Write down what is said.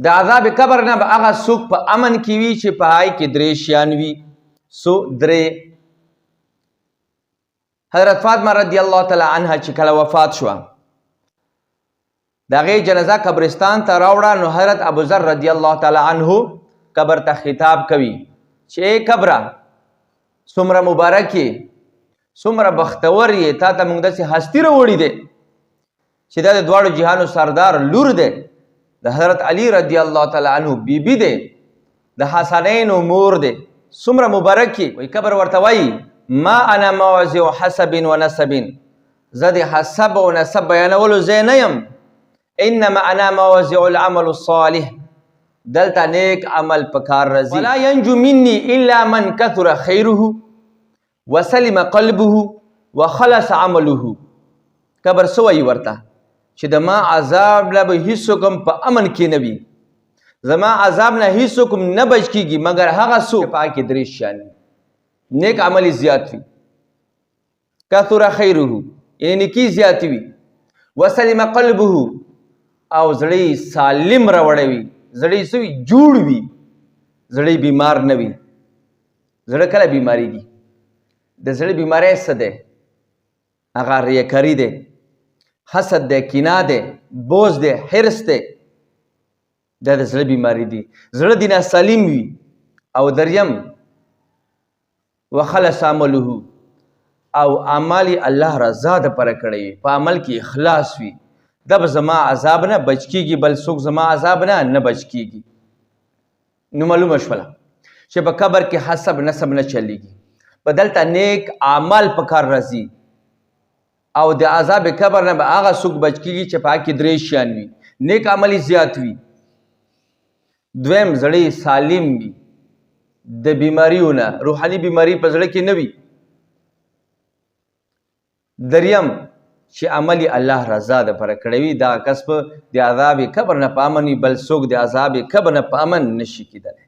د عذاب قبر نه به هغه څوک په امن کې وي چې په هغې کې درې شیان وي. درې. حضرت فاطمه رضی الله تعالی عنها چې کله وفات شوه د هغې جنازه قبرستان ته راوړه، نو حضرت ابوذر رضی الله تعالی عنه قبر ته خطاب کوي چې ای قبره څومره مبارک یې، څومره بختور یې، تا ته موږ داسې هستي راوړي دی چې دا د دواړو جهانو سردار لور دی، د حضرت علی رضی الله تعالی عنه بیبي دی، د حسنینو مور دی، څومره مبارک یې. وایي قبر ورته وایي ما انا موضع حسب و نسب، زه د حسب او نسب بیانولو ځای نه یم، انما انا موضع العمل الصالح، دلته نیک عمل په کار راځي. ولا ینجو مني الا من کثر خیره وسلم قلبه وخلص عمله. قبر څه وایي ورته چې د ما عذاب نه به هیڅوک هم په امن کې نه وي، زما عذاب نه هیڅوک هم نه بچ کېږي مګر هغه څوک په هغې کې درې شیان وي، نیک عمل زیات وي، کثر خیره یعنې نیکي زیاتې وي، وسلم قلبه او زړه سالم راوړی وي، زړه څه وي جوړ وي، زړه بیمار نه وي. زړه کله بیماریږي؟ د زړه بیماری څه دی؟ هغه ریاکاري دی، حسد دی، کینه دی، بغض دی، حرص دی، دا د زړه بیماری دي. زړه دینه سالم وي. او دریم وخلص عمله، او عمل یې الله رضا دپاره کړی وي، په عمل کې اخلاص وي، دا به زما عذاب نه بچ کېږي، بل څوک زما عذاب نه بچ کېږي. نو معلومه شوله چې په قبر کې حسب نسب نه چلیږي، په دلته نیک اعمال په کار راځي، او د عذاب قبر نه به هغه څوک بچ کېږي چې په هغه کې درې شیان وي، نیک عمل زیات وي، دویم زړه سالم وي، د بیماریو نه روحاني بیماری په زړه کې نه وي، دریم چې عمل الله رضا دپاره کړی وي، دغه کس به د عذاب قبر نه په امن وي، بل څوک د عذاب قبر نه په امن نشي کېدلی.